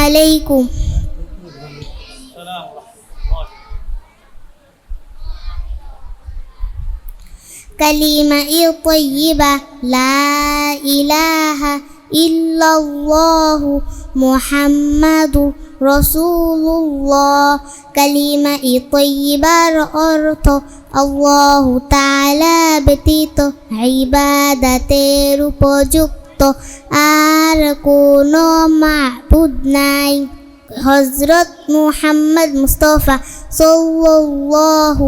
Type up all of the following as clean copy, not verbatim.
আলাইকুম। কালিমা তাইয়্যিবা লা ইলাহা ইল্লাল্লাহু মুহাম্মাদুর রাসূলুল্লাহ। কালিমা তাইয়্যিবার অর্থ আল্লাহু তাআলা ব্যতীত ইবাদতের উপযুক্ত আর কোনো মাবুদ নাই। হযরত মুহাম্মদ মুস্তাফা সাল্লাল্লাহু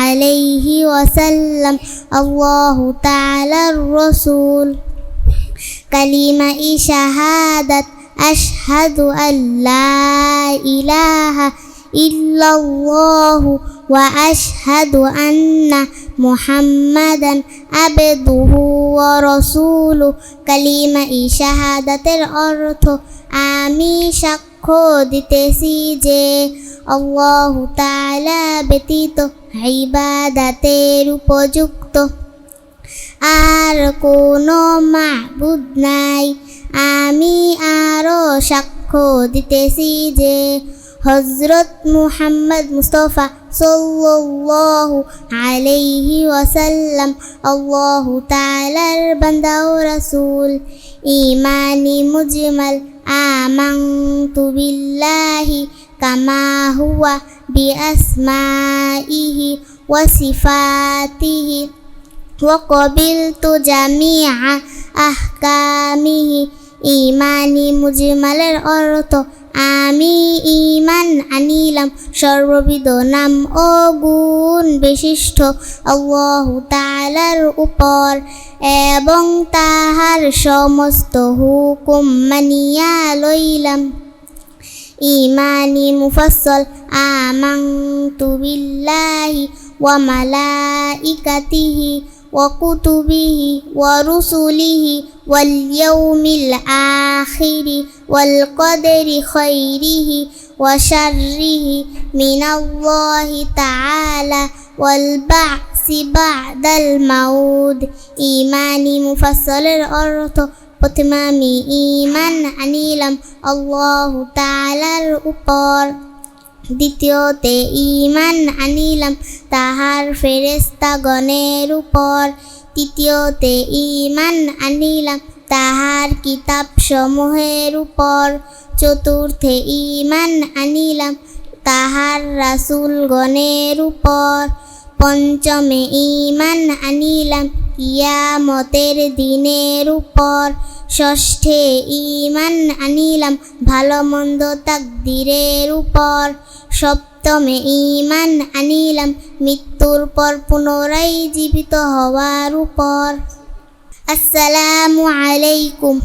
আলাইহি ওয়াসাল্লাম আল্লাহু তাআলার রাসূল। কালিমা শাহাদাত আশহাদু আল্লা ইলাহা ইল্লাল্লাহু ওয়া আশহাদু আন্না মুহাম্মাদান আবদুহু ওয়া রাসূলুহু। কালিমা শাহাদাতের অর্থ আমি সাক্ষ্য দিতেছি যে আল্লাহু তাআলা ব্যতীত ইবাদতের উপযুক্ত আর কোনো মাবুদ নাই। আমি আরো সাক্ষ্য দিতেছি যে হযরত মুহাম্মদ মুস্তাফা সাল্লাল্লাহু আলাইহি ওয়াসাল্লাম আল্লাহু তাআলার বান্দা ও রাসূল। ঈমানি মুজমাল আমানতু বিল্লাহি কামা হুয়া বিআসমাইহি ওয়া সিফাতিহি ওয়া ক্বাবিলতু জামিআ আহকামিহি। ঈমানি মুজমালের অর্থ আমি ঈমান আনিলাম সর্ববিধ নাম ও গুণ বিশিষ্ট আল্লাহু তাআলার উপর এবং তাহার সমস্ত হুকুম মানিয়া লইলাম। ঈমানি মুফাসসাল আমানতু বিল্লাহি ওয়া মালাইকাতিহি ওয়া কুতুবিহি ওয়া রুসুলিহি ওয়াল ইয়াউমিল আখিরি ওয়াল কদরি খাইরিহি ওয়া শাররিহি মিনাল্লাহি তাআলা ওয়াল বা'সি বা'দাল মাউত। ঈমানি মুফাসসালের অর্থ প্রথমে আমি ঈমান আনিলাম আল্লাহু তাআলার উপর, দ্বিতীয়তে ঈমান আনিলাম তাহার ফেরেশতাগণের উপর, তৃতীয়তে ঈমান আনিলাম তাহার কিতাব সমূহের উপর, চতুর্থে ঈমান আনিলাম তাহার রাসূলগণের উপর, পঞ্চমে ঈমান আনিলাম কিয়ামতের দিনের উপর, ষষ্ঠে ঈমান আনিলাম ভালো মন্দ তাকদীরের উপর, সপ্তমে ঈমান আনিলাম মৃত্যুর পর পুনরায় জীবিত হওয়ার উপর। আসসালামু আলাইকুম।